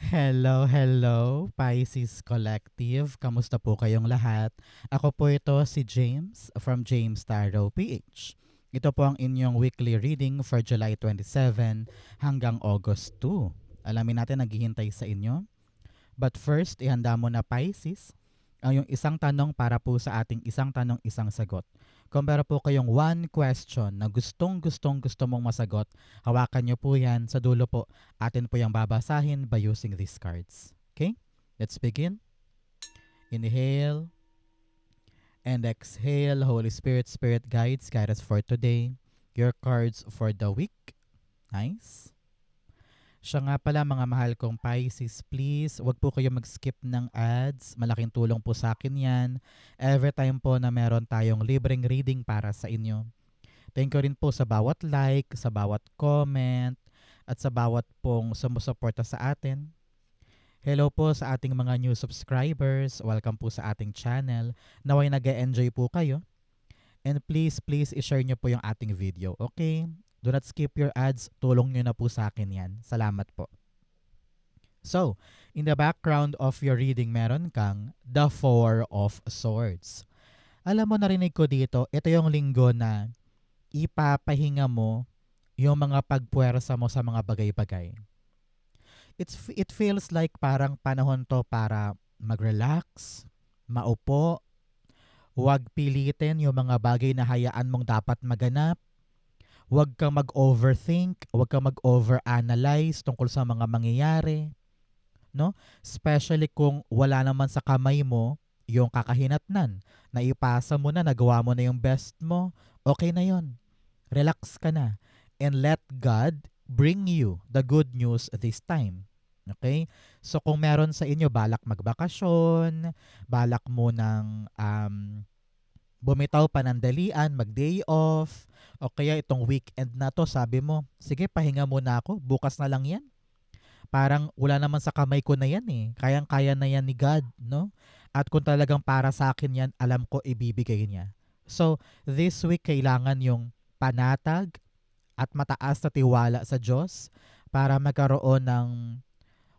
Hello, hello, Pisces Collective. Kamusta po kayong lahat? Ako po ito si James from James Tarot PH. Ito po ang inyong weekly reading for July 27 hanggang August 2. Alamin natin naghihintay sa inyo. But first, ihanda mo na Pisces ang yung isang tanong para po sa ating isang tanong, isang sagot. Kung meron po kayong one question na gusto mong masagot, hawakan nyo po yan. Sa dulo po, atin po yung babasahin by using these cards. Okay? Let's begin. Inhale and exhale. Holy Spirit, Spirit guides, guide us for today. Your cards for the week. Nice. Siya nga pala mga mahal kong Pisces, please, wag po kayo mag-skip ng ads. Malaking tulong po sa akin yan. Every time po na meron tayong libreng reading para sa inyo. Thank you rin po sa bawat like, sa bawat comment, at sa bawat pong sumusuporta sa atin. Hello po sa ating mga new subscribers. Welcome po sa ating channel. Naway nag-enjoy po kayo. And please, i-share nyo po yung ating video. Okay? Do not skip your ads. Tulong nyo na po sa akin yan. Salamat po. So, in the background of your reading, meron kang the Four of Swords. Alam mo, narinig ko dito, ito yung linggo na ipapahinga mo yung mga pagpuwersa mo sa mga bagay-bagay. It feels like parang panahon to para mag-relax, maupo, huwag pilitin yung mga bagay na hayaan mong dapat maganap. Huwag kang mag-overthink, huwag kang mag-overanalyze tungkol sa mga mangyayari, no? Especially kung wala naman sa kamay mo yung kakahinatnan. Naipasa mo na, nagawa mo na yung best mo, okay na yon. Relax ka na. And let God bring you the good news this time. Okay? So kung meron sa inyo balak magbakasyon, balak mo ng bumitaw panandalian, mag-day off, o kaya itong weekend na to, sabi mo, sige, pahinga muna ako, bukas na lang yan. Parang wala naman sa kamay ko na yan eh. Kayang-kaya na yan ni God, no? At kung talagang para sa akin yan, alam ko ibibigay niya. So, this week kailangan yung panatag at mataas na tiwala sa Diyos para magkaroon ng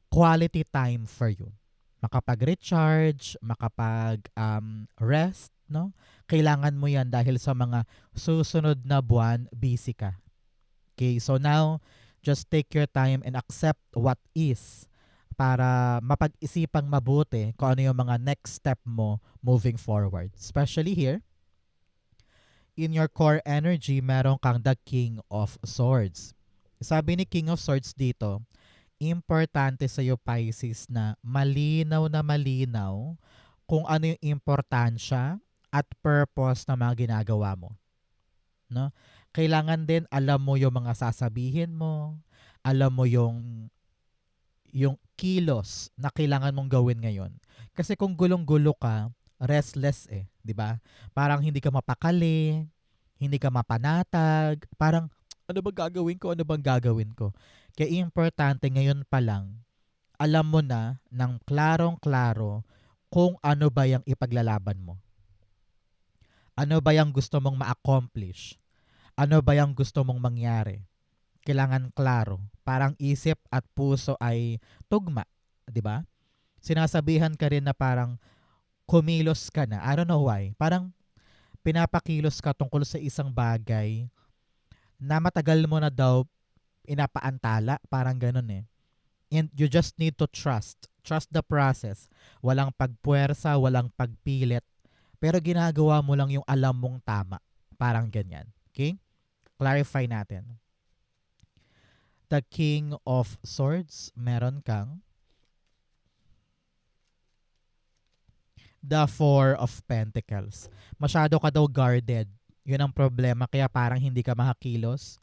quality time for you. Makapag-recharge, makapag-rest, no? Kailangan mo yan dahil sa mga susunod na buwan, busy ka. Okay, so now, just take your time and accept what is para mapag-isipang mabuti kung ano yung mga next step mo moving forward. Especially here, in your core energy, meron kang the King of Swords. Sabi ni King of Swords dito, importante sa iyo Pisces na malinaw kung ano yung importansya at purpose na mga ginagawa mo. No? Kailangan din alam mo yung mga sasabihin mo, alam mo yung kilos na kailangan mong gawin ngayon. Kasi kung gulong-gulo ka, restless eh, 'di ba? Parang hindi ka mapakali, hindi ka mapanatag, parang ano bang gagawin ko? Ano bang gagawin ko? Kaya importante ngayon pa lang, alam mo na ng klarong-klaro kung ano ba yung ipaglalaban mo. Ano ba yung gusto mong ma-accomplish? Ano ba yung gusto mong mangyari? Kailangan klaro. Parang isip at puso ay tugma, 'di ba? Sinasabihan ka rin na parang kumilos ka na. I don't know why. Parang pinapakilos ka tungkol sa isang bagay na matagal mo na daw inapaantala, parang ganun eh. And you just need to trust. Trust the process. Walang pagpuwersa, walang pagpilit. Pero ginagawa mo lang yung alam mong tama. Parang ganyan. Okay? Clarify natin. The King of Swords, meron kang the Four of Pentacles. Masyado ka daw guarded. Yun ang problema. Kaya parang hindi ka makakilos.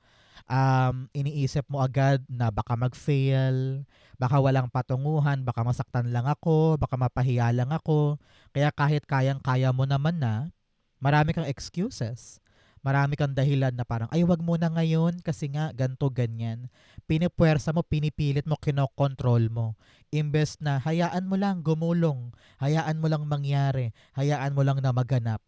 Iniisip mo agad na baka mag-fail, baka walang patunguhan, baka masaktan lang ako, baka mapahiya lang ako. Kaya kahit kayang-kaya mo naman na, marami kang excuses. Marami kang dahilan na parang, ay wag muna ngayon kasi nga ganto ganyan. Pinipuwersa mo, pinipilit mo, kinokontrol mo. Imbes na hayaan mo lang gumulong, hayaan mo lang mangyari, hayaan mo lang na maganap.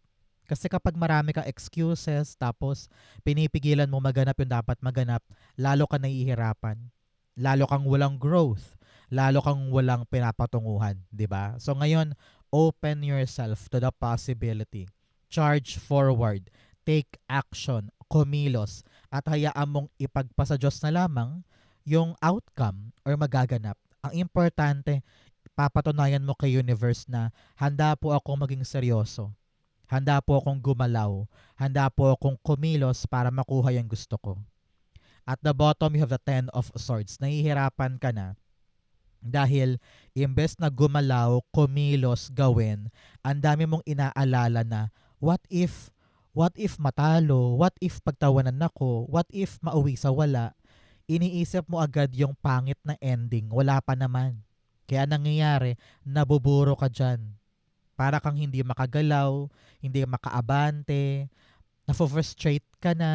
Kasi kapag marami kang excuses, tapos pinipigilan mo maganap yung dapat maganap, lalo ka nahihirapan. Lalo kang walang growth. lalo kang walang pinapatunguhan, 'di ba? So ngayon, open yourself to the possibility. Charge forward, take action, kumilos, at hayaan mong ipagpasa Diyos na lamang yung outcome or magaganap. Ang importante, papatunayan mo kay universe na handa po akong maging seryoso. Handa po akong gumalaw. Handa po akong kumilos para makuha yung gusto ko. At the bottom, you have the Ten of Swords. Nahihirapan ka na dahil imbes na gumalaw, kumilos, gawin, ang dami mong inaalala na what if matalo, what if pagtawanan ako, what if mauwi sa wala. Iniisip mo agad yung pangit na ending, wala pa naman. Kaya nangyayari, nabuburo ka dyan. Para kang hindi makagalaw, hindi makaabante, nafo-frustrate ka na,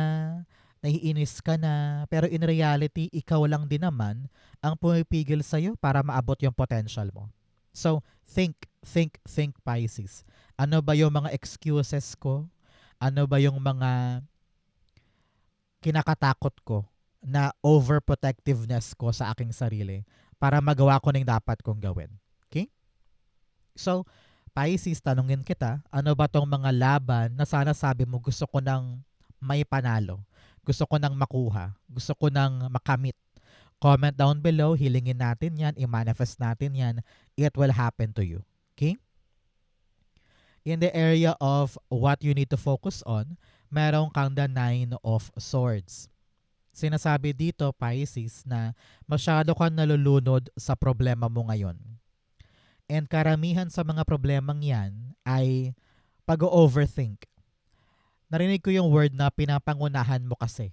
naiinis ka na, pero in reality, ikaw lang din naman ang pumipigil sa'yo para maabot yung potential mo. So, think Pisces. Ano ba yung mga excuses ko? Ano ba yung mga kinakatakot ko na overprotectiveness ko sa aking sarili para magawa ko ng dapat kong gawin? Okay? So, Pisces, tanungin kita, ano ba tong mga laban na sana sabi mo gusto ko nang may panalo, gusto ko nang makuha, gusto ko nang makamit? Comment down below, hilingin natin yan, i-manifest natin yan, it will happen to you. Okay? In the area of what you need to focus on, meron kang the Nine of Swords. Sinasabi dito, Pisces, na masyado kang nalulunod sa problema mo ngayon. And karamihan sa mga problemang yan ay pag-overthink. Narinig ko yung word na pinapangunahan mo kasi.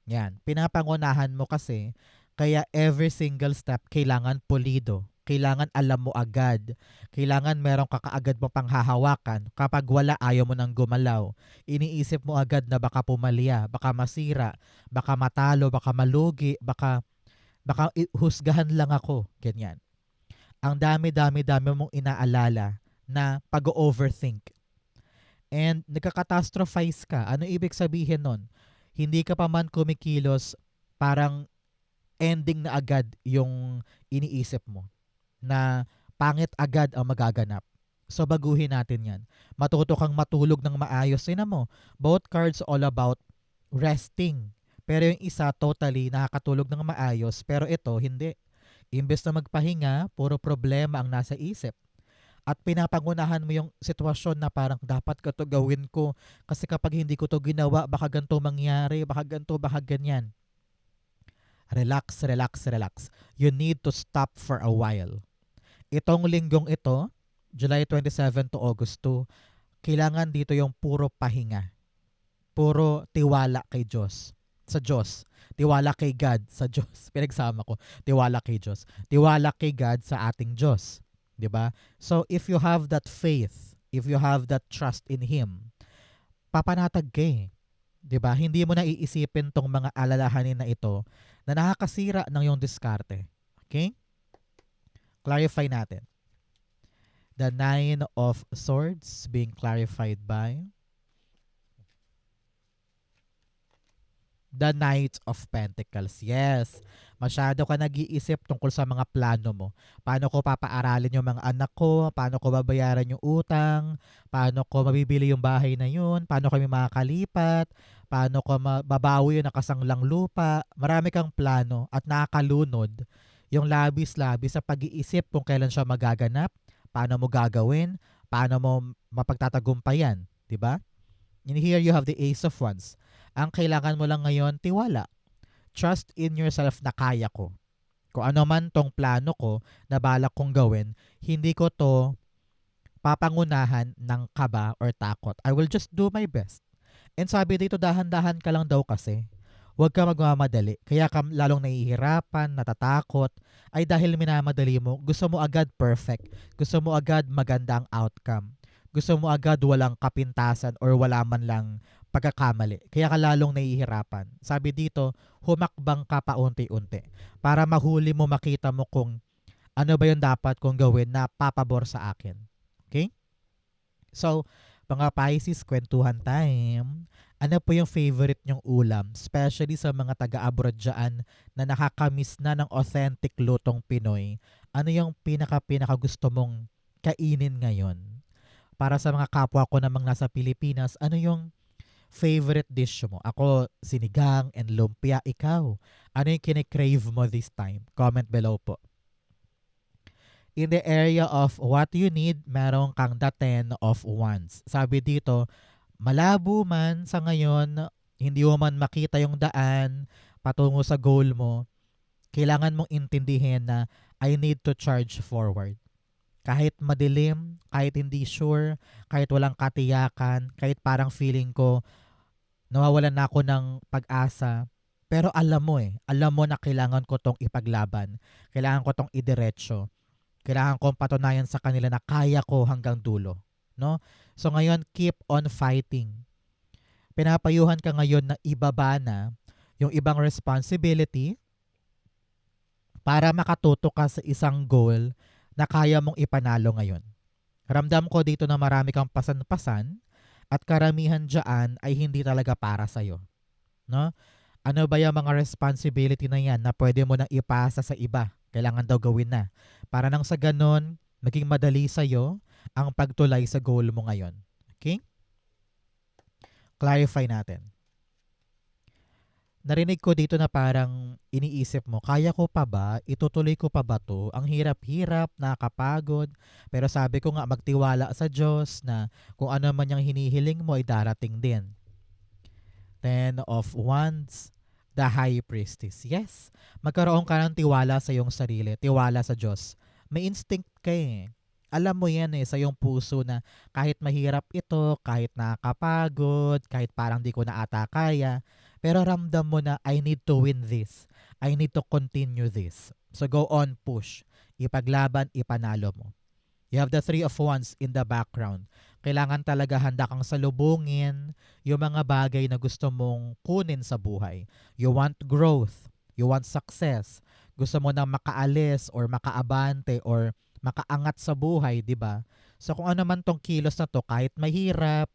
Yan, pinapangunahan mo kasi, kaya every single step kailangan pulido. Kailangan alam mo agad. Kailangan meron ka kaagad mo pang hahawakan. Kapag wala, ayaw mo nang gumalaw. Iniisip mo agad na baka pumalya, baka masira, baka matalo, baka malugi, baka husgahan lang ako. Ganyan. Ang dami-dami mong inaalala na pag-overthink. And nagka-catastrophize ka. Ano ibig sabihin nun? Hindi ka pa man kumikilos, parang ending na agad yung iniisip mo. Na pangit agad ang magaganap. So baguhin natin yan. Matuto kang matulog ng maayos. Tingnan mo, both cards all about resting. Pero yung isa totally nakakatulog ng maayos, pero ito hindi. Imbes na magpahinga, puro problema ang nasa isip. At pinapangunahan mo yung sitwasyon na parang dapat ko to gawin ko kasi kapag hindi ko to ginawa, baka ganito mangyari, baka ganito, baka ganyan. Relax. You need to stop for a while. Itong linggong ito, July 27 to August 2, kailangan dito yung puro pahinga. Puro tiwala kay Diyos. Sa Diyos. Tiwala kay God sa Diyos. Pinagsama ko. Tiwala kay Diyos. Tiwala kay God sa ating Diyos. 'Di ba? So if you have that faith, if you have that trust in Him, papanatag ka eh. 'Di ba? Hindi mo na iisipin tong mga alalahanin na ito na nakakasira ng iyong diskarte. Okay? Clarify natin. The Nine of Swords being clarified by the Knight of Pentacles. Yes. Masyado ka nag-iisip tungkol sa mga plano mo. Paano ko papaaralin yung mga anak ko? Paano ko babayaran yung utang? Paano ko mabibili yung bahay na yun? Paano kami makakalipat? Paano ko mababawi yung nakasanglang lupa? Marami kang plano at nakakalunod yung labis-labis sa pag-iisip kung kailan siya magaganap, paano mo gagawin, paano mo mapagtatagumpayan. Diba? And here you have the Ace of Wands. Ang kailangan mo lang ngayon, tiwala. Trust in yourself na kaya ko. Kung ano man tong plano ko na balak kong gawin, hindi ko to papangunahan ng kaba or takot. I will just do my best. And sabi dito, dahan-dahan ka lang daw kasi. Huwag ka magmamadali. Kaya ka lalong nahihirapan, natatakot, ay dahil minamadali mo, gusto mo agad perfect. Gusto mo agad magandang outcome. Gusto mo agad walang kapintasan or wala man lang pagkakamali. Kaya ka lalong nahihirapan. Sabi dito, humakbang ka paunti-unti para mahuli mo, makita mo kung ano ba yung dapat kong gawin na papabor sa akin. Okay? So, mga Pisces, kwentuhan time. Ano po yung favorite nyong ulam? Especially sa mga taga-abroad dyan na nakakamiss na ng authentic lutong Pinoy. Ano yung pinaka gusto mong kainin ngayon? Para sa mga kapwa ko namang nasa Pilipinas, ano yung favorite dish mo? Ako, sinigang and lumpia. Ikaw, ano yung kine-crave mo this time? Comment below po. In the area of what you need, meron kang the 10 of wands. Sabi dito, malabo man sa ngayon, hindi mo man makita yung daan patungo sa goal mo, kailangan mong intindihin na I need to charge forward. Kahit madilim, kahit hindi sure, kahit walang katiyakan, kahit parang feeling ko nawawalan na ako ng pag-asa, pero alam mo na kailangan ko tong ipaglaban, kailangan ko tong idiretso, kailangan kong patunayan sa kanila na kaya ko hanggang dulo. No? So ngayon, keep on fighting. Pinapayuhan ka ngayon na ibaba na yung ibang responsibility para makatuto ka sa isang goal na kaya mong ipanalo ngayon. Ramdam ko dito na marami kang pasan-pasan at karamihan dyan ay hindi talaga para sa'yo. No? Ano ba yung mga responsibility na yan na pwede mo nang ipasa sa iba? Kailangan daw gawin na. Para nang sa ganon, maging madali sa'yo ang pagtulay sa goal mo ngayon. Okay? Clarify natin. Narinig ko dito na parang iniisip mo, kaya ko pa ba? Itutuloy ko pa ba to? Ang hirap-hirap, nakakapagod. Pero sabi ko nga, magtiwala sa Diyos na kung ano man yung hinihiling mo ay darating din. 10 of Wands, the High Priestess. Yes, magkaroon ka ng tiwala sa iyong sarili, tiwala sa Diyos. May instinct ka eh. Alam mo yan sa iyong puso na kahit mahirap ito, kahit nakakapagod, kahit parang di ko na ata kaya, pero ramdam mo na I need to win this. I need to continue this. So go on, push. Ipaglaban, ipanalo mo. You have the 3 of Wands in the background. Kailangan talaga handa kang salubungin yung mga bagay na gusto mong kunin sa buhay. You want growth. You want success. Gusto mo nang makaalis or makaabante or makaangat sa buhay, di ba? So kung ano man tong kilos na to, kahit mahirap,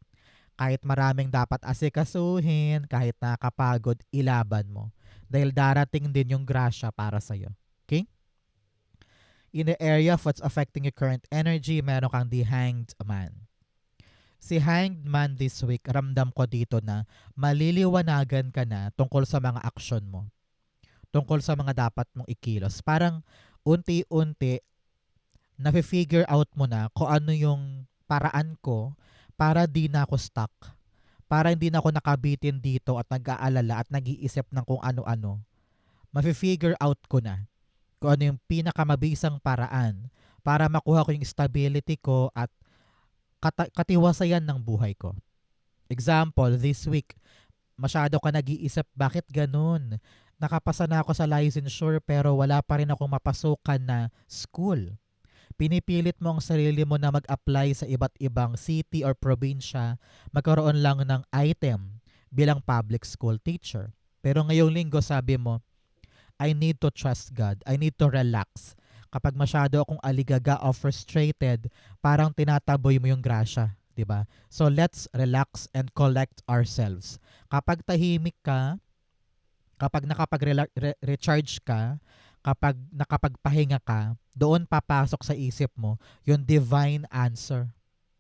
kahit maraming dapat asikasuhin, kahit nakakapagod, ilaban mo. Dahil darating din yung grasya para sa'yo. Okay? In the area of what's affecting your current energy, meron kang the Hanged Man. Si Hanged Man this week, ramdam ko dito na maliliwanagan ka na tungkol sa mga aksyon mo. Tungkol sa mga dapat mong ikilos. Parang unti-unti, na-figure out mo na kung ano yung paraan ko para di na ako stuck. Para hindi na ako nakabitin dito at nag-aalala at nag-iisip ng kung ano-ano. Ma-figure out ko na kung ano yung pinakamabisang paraan para makuha ko yung stability ko at katiwasayan ng buhay ko. Example, this week, masyado ka nag-iisip, bakit ganun? Nakapasa na ako sa licensure pero wala pa rin akong mapasukan na school. Pinipilit mo ang sarili mo na mag-apply sa iba't ibang city or probinsya, magkaroon lang ng item bilang public school teacher. Pero ngayong linggo sabi mo, I need to trust God. I need to relax. Kapag masyado akong aligaga o frustrated, parang tinataboy mo yung grasya, 'di ba? So let's relax and collect ourselves. Kapag tahimik ka, kapag nakapag-recharge ka, kapag nakapagpahinga ka, doon papasok sa isip mo yung divine answer.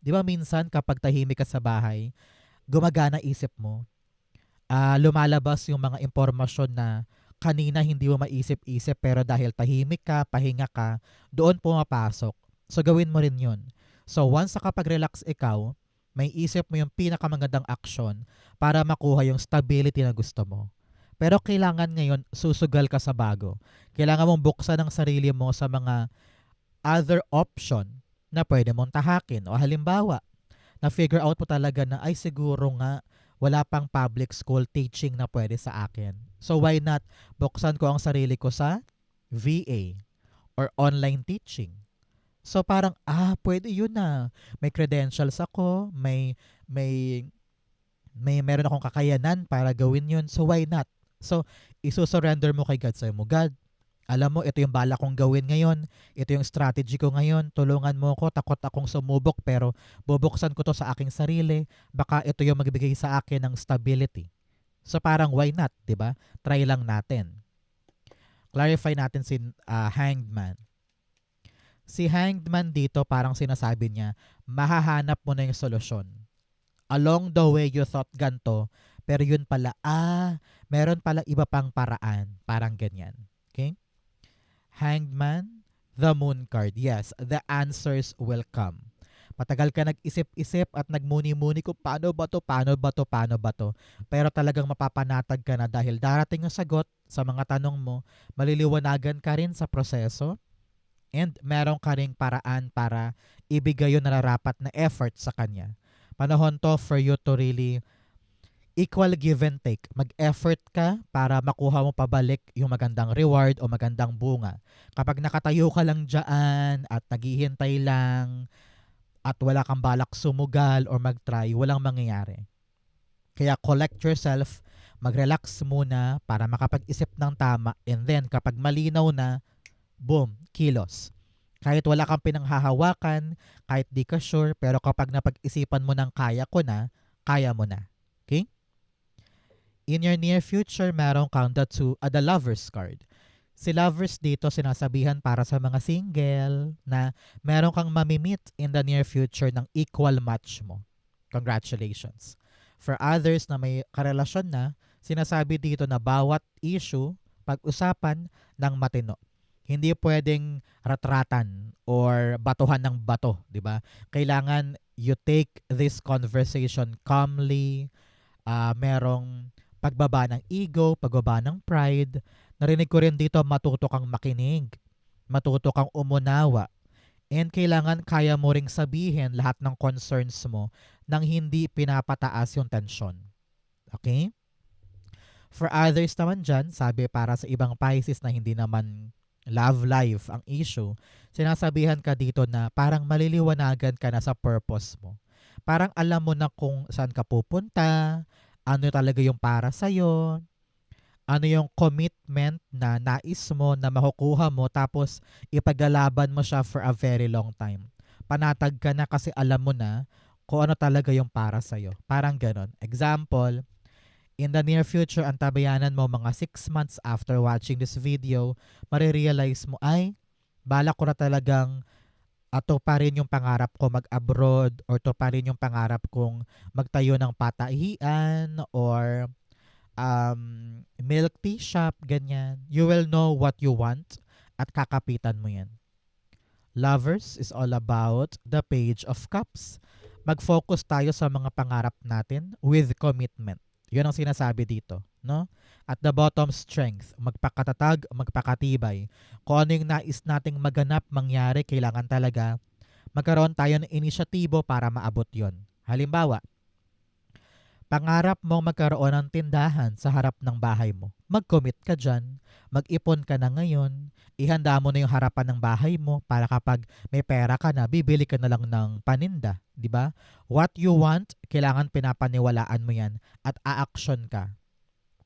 'Di ba minsan kapag tahimik ka sa bahay, gumagana isip mo, lumalabas yung mga impormasyon na kanina hindi mo maisip-isip pero dahil tahimik ka, pahinga ka, doon pumapasok. So gawin mo rin yun. So once nakapag-relax ikaw, may isip mo yung pinakamagandang aksyon para makuha yung stability na gusto mo. Pero kailangan ngayon susugal ka sa bago. Kailangan mong buksan ang sarili mo sa mga other option na pwede mong tahakin. O halimbawa, na-figure out mo talaga na ay siguro nga wala pang public school teaching na pwede sa akin. So why not buksan ko ang sarili ko sa VA or online teaching. So parang pwede yun na. May credentials ako, may meron akong kakayanan para gawin yun. So why not? So isusurrender mo kay God. Sabi mo, God, alam mo, ito yung bala kong gawin ngayon. Ito yung strategy ko ngayon. Tulungan mo ko. Takot akong sumubok pero bubuksan ko to sa aking sarili. Baka ito yung magbibigay sa akin ng stability. So parang why not, 'di ba? Try lang natin. Clarify natin si Hanged Man. Si Hanged Man dito parang sinasabi niya, mahahanap mo na yung solusyon. Along the way you thought ganto, pero yun pala, meron pala iba pang paraan. Parang ganyan. Okay? Hanged Man, the Moon card. Yes, the answers will come. Matagal ka nag-isip-isip at nagmuni-muni kung paano ba to, paano ba to, paano ba to. Pero talagang mapapanatag ka na dahil darating ang sagot sa mga tanong mo, maliliwanagan ka rin sa proseso, and meron ka ring paraan para ibigay yung nararapat na effort sa kanya. Panahon to for you to really equal give and take. Mag-effort ka para makuha mo pabalik yung magandang reward o magandang bunga. Kapag nakatayo ka lang dyan at naghihintay lang at wala kang balak sumugal or mag-try, walang mangyayari. Kaya collect yourself, mag-relax muna para makapag-isip ng tama, and then kapag malinaw na, boom, kilos. Kahit wala kang pinanghahawakan, kahit di ka sure, pero kapag napag-isipan mo ng kaya ko na, kaya mo na. Okay? In your near future, meron kang the Lover's card. Si Lovers dito sinasabihan para sa mga single na meron kang mamimit in the near future ng equal match mo. Congratulations. For others na may karelasyon na, sinasabi dito na bawat issue, pag-usapan ng matino. Hindi pwedeng ratratan or batuhan ng bato, di ba? Kailangan you take this conversation calmly, merong pagbaba ng ego, pagbaba ng pride. Narinig ko rin dito, matuto kang makinig, matuto kang umunawa, and kailangan kaya mo ring sabihin lahat ng concerns mo nang hindi pinapataas yung tensyon. Okay? For others naman dyan, sabi para sa ibang Pisces na hindi naman love life ang issue, sinasabihan ka dito na parang maliliwanagan ka na sa purpose mo. Parang alam mo na kung saan ka pupunta, ano talaga yung para sa'yo, ano yung commitment na nais mo na makukuha mo, tapos ipaglalaban mo siya for a very long time. Panatag ka na kasi alam mo na kung ano talaga yung para sa'yo. Parang ganon. Example, in the near future, ang tabayanan mo mga 6 months after watching this video, marirealize mo, ay, balak ko na talagang to pa rin yung pangarap ko mag-abroad, or to pa rin yung pangarap kong magtayo ng pataihan or milk tea shop, ganyan. You will know what you want at kakapitan mo yan. Lovers is all about the Page of Cups. Mag-focus tayo sa mga pangarap natin with commitment. Yun ang sinasabi dito, no? At the bottom, strength. Magpakatatag, magpakatibay. Kung ano yung nais nating maganap, mangyari, kailangan talaga magkaroon tayo ng inisyatibo para maabot yon. Halimbawa, pangarap mong magkaroon ng tindahan sa harap ng bahay mo. Mag-commit ka dyan, mag-ipon ka na ngayon, ihanda mo na yung harapan ng bahay mo para kapag may pera ka na, bibili ka na lang ng paninda, di ba? What you want, kailangan pinapaniwalaan mo yan at a-action ka.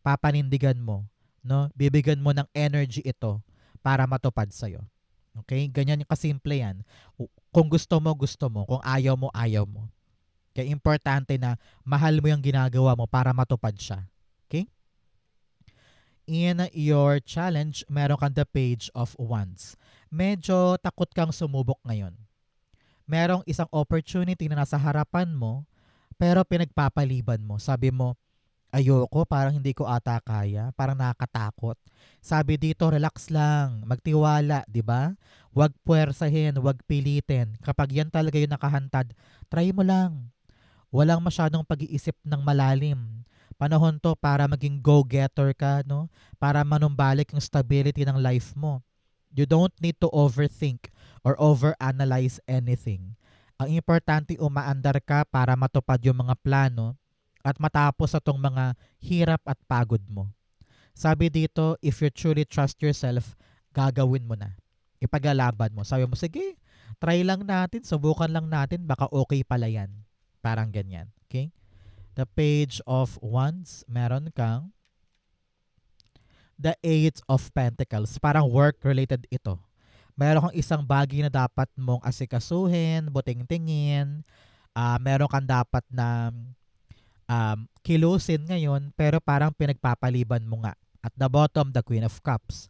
Papanindigan mo, no? Bibigyan mo ng energy ito para matupad sa'yo. Okay? Ganyan yung kasimple yan. Kung gusto mo, gusto mo. Kung ayaw mo, ayaw mo. Kaya importante na mahal mo yung ginagawa mo para matupad siya. Okay? In your challenge, meron kang the Page of Wands. Medyo takot kang sumubok ngayon. Merong isang opportunity na nasa harapan mo, pero pinagpapaliban mo. Sabi mo, ayoko, parang hindi ko ata kaya, parang nakakatakot. Sabi dito, relax lang, magtiwala, di ba? Huwag puwersahin, huwag pilitin. Kapag yan talaga yung nakahantad, try mo lang. Walang masyadong pag-iisip ng malalim. Panahon to para maging go-getter ka, no? Para manumbalik yung stability ng life mo. You don't need to overthink or overanalyze anything. Ang importante, umaandar ka para matupad yung mga plano at matapos itong mga hirap at pagod mo. Sabi dito, if you truly trust yourself, gagawin mo na. Ipaglalaban mo. Sabi mo, sige, try lang natin, subukan lang natin, baka okay pala yan. Parang ganyan. Okay? The Page of Wands, meron kang the Eight of Pentacles. Parang work-related ito. Meron kang isang bagay na dapat mong asikasuhin, buting-tingin. Meron kang dapat na kilusin ngayon, pero parang pinagpapaliban mo nga. At the bottom, the Queen of Cups.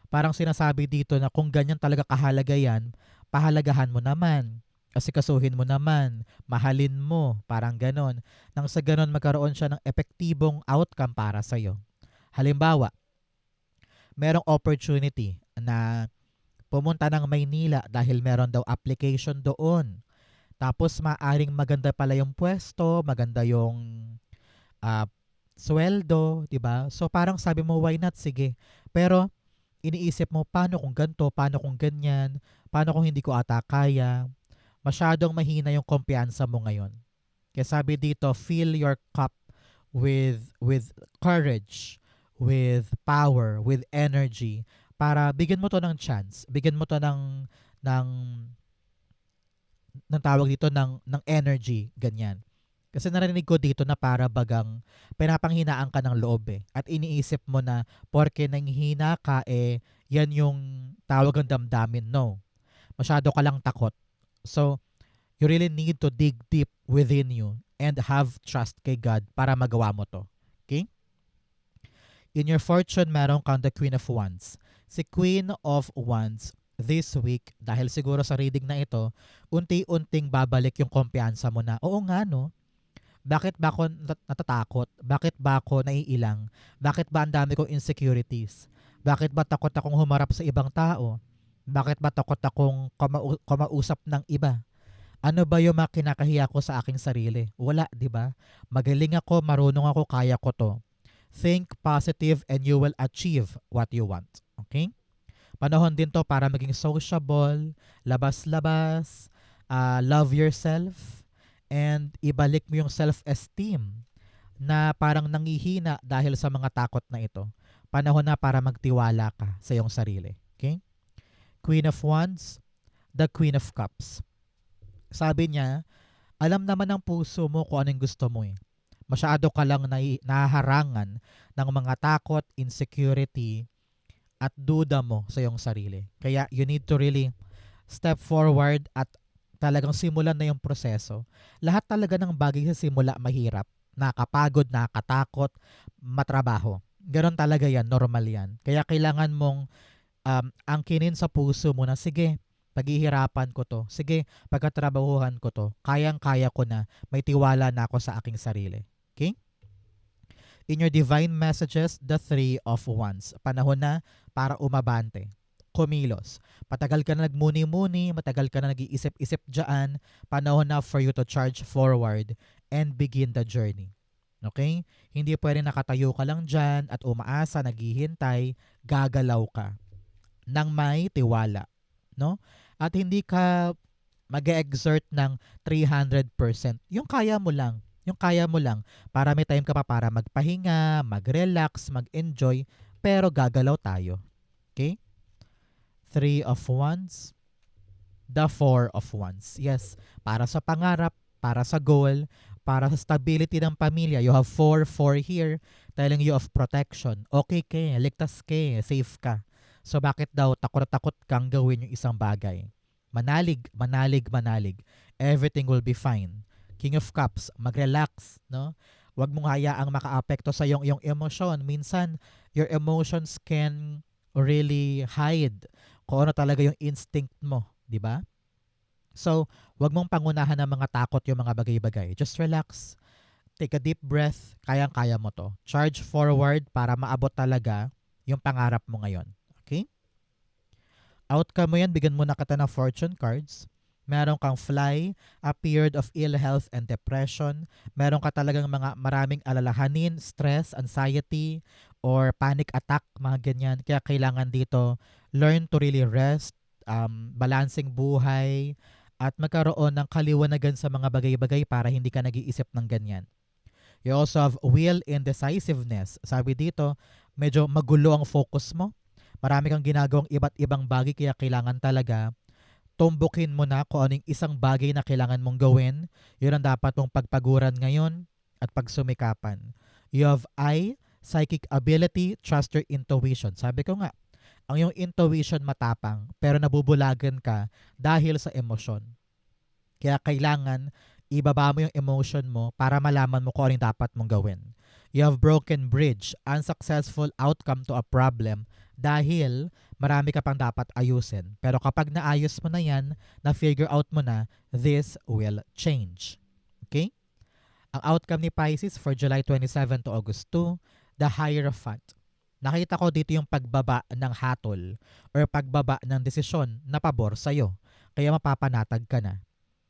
Parang sinasabi dito na kung ganyan talaga kahalaga yan, pahalagahan mo naman, asikasuhin mo naman, mahalin mo, parang ganon. Nang sa ganon magkaroon siya ng epektibong outcome para sa'yo. Halimbawa, merong opportunity na pumunta ng Maynila dahil meron daw application doon. Tapos maaring maganda pala yung pwesto, maganda yung ah, sweldo, 'di ba? So parang sabi mo, why not? Sige. Pero iniisip mo, paano kung ganto, paano kung ganyan, paano kung hindi ko ata kaya? Masyadong mahina yung kumpiyansa mo ngayon. Kaya sabi dito, fill your cup with courage, with power, with energy para bigyan mo to ng chance, bigyan mo to ng tawag dito ng energy, ganyan. Kasi narinig ko dito na para bagang pinapanghinaan ka ng loob eh. At iniisip mo na porke nanghina ka yan yung tawag ng damdamin. No. Masyado ka lang takot. So, you really need to dig deep within you and have trust kay God para magawa mo to. Okay? In your fortune, meron kang the Queen of Wands. Si Queen of Wands this week, dahil siguro sa reading na ito, unti-unting babalik yung kumpiyansa mo na, oo nga no, bakit ba ako natatakot? Bakit ba ako naiilang? Bakit ba ang dami kong insecurities? Bakit ba takot akong humarap sa ibang tao? Bakit ba takot akong kumausap ng iba? Ano ba yung mga kinakahiya ko sa aking sarili? Wala, di ba? Magaling ako, marunong ako, kaya ko to. Think positive and you will achieve what you want. Okay? Panahon din to para maging sociable, labas-labas, love yourself, and ibalik mo yung self-esteem na parang nangihina dahil sa mga takot na ito. Panahon na para magtiwala ka sa iyong sarili. Okay? Queen of Wands, the Queen of Cups. Sabi niya, alam naman ng puso mo kung anong gusto mo eh. Masyado ka lang nahaharangan ng mga takot, insecurity, at duda mo sa iyong sarili. Kaya you need to really step forward at talagang simulan na yung proseso. Lahat talaga ng bagay sa simula mahirap. Nakapagod, nakatakot, matrabaho. Ganon talaga yan, normal yan. Kaya kailangan mong angkinin sa puso mo na, sige, paghihirapan ko to. Sige, pagkatrabahuhan ko to. Kayang-kaya ko na. May tiwala na ako sa aking sarili. Okay? In your divine messages, the Three of Wands. Panahon na para umabante. Kumilos. Matagal ka na nagmuni-muni, matagal ka na nag-iisip-isip dyan. Panahon na for you to charge forward and begin the journey. Okay? Hindi pwede nakatayo ka lang dyan at umaasa, naghihintay, gagalaw ka nang may tiwala. No? At hindi ka mag-exert ng 300%. Yung kaya mo lang. Yung kaya mo lang para may time ka pa para magpahinga, mag-relax, mag-enjoy, pero gagalaw tayo. Okay? Three of Wands, the Four of Wands. Yes, para sa pangarap, para sa goal, para sa stability ng pamilya. You have 4 here telling you of protection. Okay ka, ligtas ka, safe ka. So bakit daw takot-takot kang gawin yung isang bagay? Manalig, manalig, manalig. Everything will be fine. King of Cups, mag-relax, no? Huwag mong hayaang makaapekto sa iyong emosyon. Minsan, your emotions can really hide kung ano talaga yung instinct mo, di ba? So, huwag mong pangunahan ng mga takot yung mga bagay-bagay. Just relax. Take a deep breath. Kayang-kaya mo to. Charge forward para maabot talaga yung pangarap mo ngayon. Okay? Outcome mo yan, bigyan mo na kita ng fortune cards. Meron kang fly, a period of ill health and depression. Meron ka talagang maraming alalahanin, stress, anxiety, or panic attack, mga ganyan. Kaya kailangan dito, learn to really rest, balancing buhay, at magkaroon ng kaliwanagan sa mga bagay-bagay para hindi ka nag-iisip ng ganyan. You also have will and decisiveness. Sabi dito, medyo magulo ang focus mo. Marami kang ginagawang iba't ibang bagay kaya kailangan talaga tumbukin mo na kung anong isang bagay na kailangan mong gawin. Yun ang dapat mong pagpaguran ngayon at pagsumikapan. You have psychic ability, trust your intuition. Sabi ko nga, ang iyong intuition matapang pero nabubulagan ka dahil sa emosyon. Kaya kailangan ibaba mo yung emotion mo para malaman mo kung anong dapat mong gawin. You have broken bridge, unsuccessful outcome to a problem dahil marami ka pang dapat ayusin. Pero kapag naayos mo na yan, na-figure out mo na, this will change. Okay? Ang outcome ni Pisces for July 27 to August 2, the Hierophant. Nakita ko dito yung pagbaba ng hatol or pagbaba ng desisyon na pabor sa'yo. Kaya mapapanatag ka na.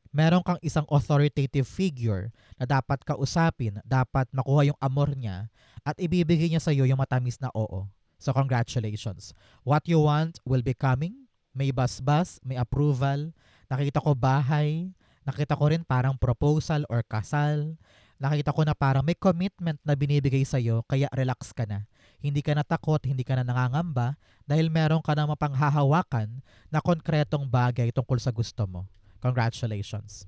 Meron kang isang authoritative figure na dapat kausapin, dapat makuha yung amor niya at ibibigay niya sa'yo yung matamis na oo. So congratulations. What you want will be coming. May basbas, may approval. Nakita ko bahay. Nakita ko rin parang proposal or kasal. Nakita ko na parang may commitment na binibigay sa'yo kaya relax ka na. Hindi ka natakot, hindi ka na nangangamba dahil meron ka na mapanghahawakan na konkretong bagay tungkol sa gusto mo. Congratulations.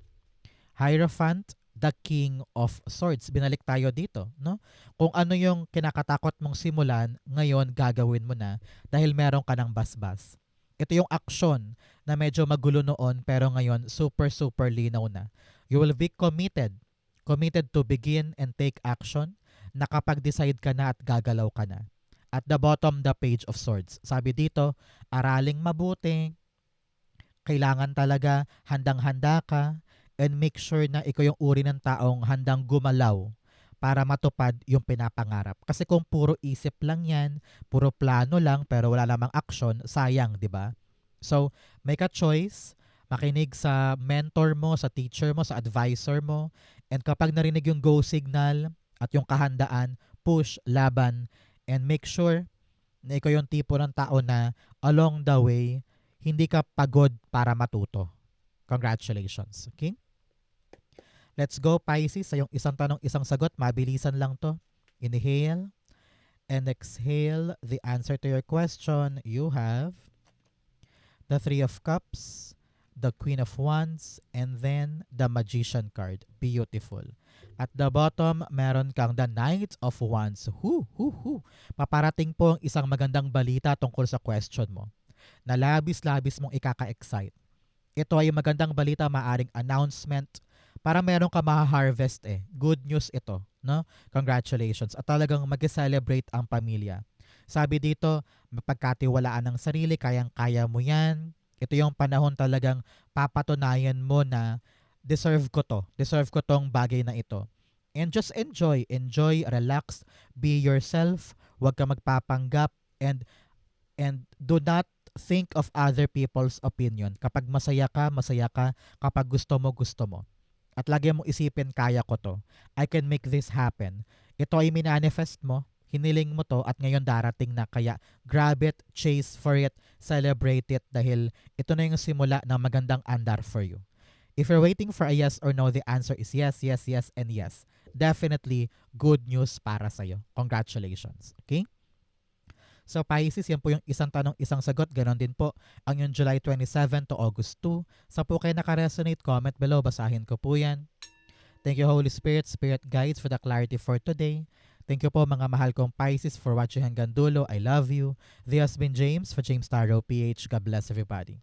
Hierophant, the King of Swords. Binalik tayo dito, no? Kung ano yung kinakatakot mong simulan, ngayon gagawin mo na dahil meron ka ng basbas. Ito yung aksyon na medyo magulo noon pero ngayon super linaw na. You will be committed to begin and take action. Nakapag-decide ka na at gagalaw ka na. At the bottom, the Page of Swords. Sabi dito, araling mabuti, kailangan talaga handang-handa ka, and make sure na ikaw yung uri ng taong handang gumalaw para matupad yung pinapangarap. Kasi kung puro isip lang yan, puro plano lang, pero wala namang action, sayang, di ba? So, make a choice, makinig sa mentor mo, sa teacher mo, sa advisor mo, and kapag narinig yung go signal at yung kahandaan, push, laban, and make sure na ikaw yung tipo ng tao na along the way, hindi ka pagod para matuto. Congratulations. Okay? Let's go, Pisces. Sa yung isang tanong, isang sagot. Mabilisan lang to. Inhale and exhale the answer to your question. You have the Three of Cups, the Queen of Wands, and then the Magician card. Beautiful. At the bottom, meron kang the Knight of Wands. Paparating po ang isang magandang balita tungkol sa question mo na labis-labis mong ikaka-excite. Ito ay magandang balita, maaring announcement para meron ka ma-harvest eh. Good news ito, no? Congratulations. At talagang mag-celebrate ang pamilya. Sabi dito, mapagkatiwalaan ng sarili, kayang-kaya mo yan. Ito yung panahon talagang papatunayan mo na deserve ko to. Deserve ko tong bagay na ito. And just enjoy, relax, be yourself, huwag ka magpapanggap, and do not think of other people's opinion. Kapag masaya ka. Kapag gusto mo. At lagi mo isipin, kaya ko to. I can make this happen. Ito ay minanifest mo, hiniling mo to, at ngayon darating na. Kaya grab it, chase for it, celebrate it, dahil ito na yung simula ng magandang andar for you. If you're waiting for a yes or no, the answer is yes, and yes. Definitely good news para sa'yo. Congratulations. Okay? So Pisces, yan po yung isang tanong, isang sagot. Ganon din po ang yung July 27 to August 2. Sa po kayo nakaresonate, comment below. Basahin ko po yan. Thank you Holy Spirit, Spirit Guides for the clarity for today. Thank you po mga mahal kong Pisces for watching hanggang dulo. I love you. This has been James for James Tarot PH. God bless everybody.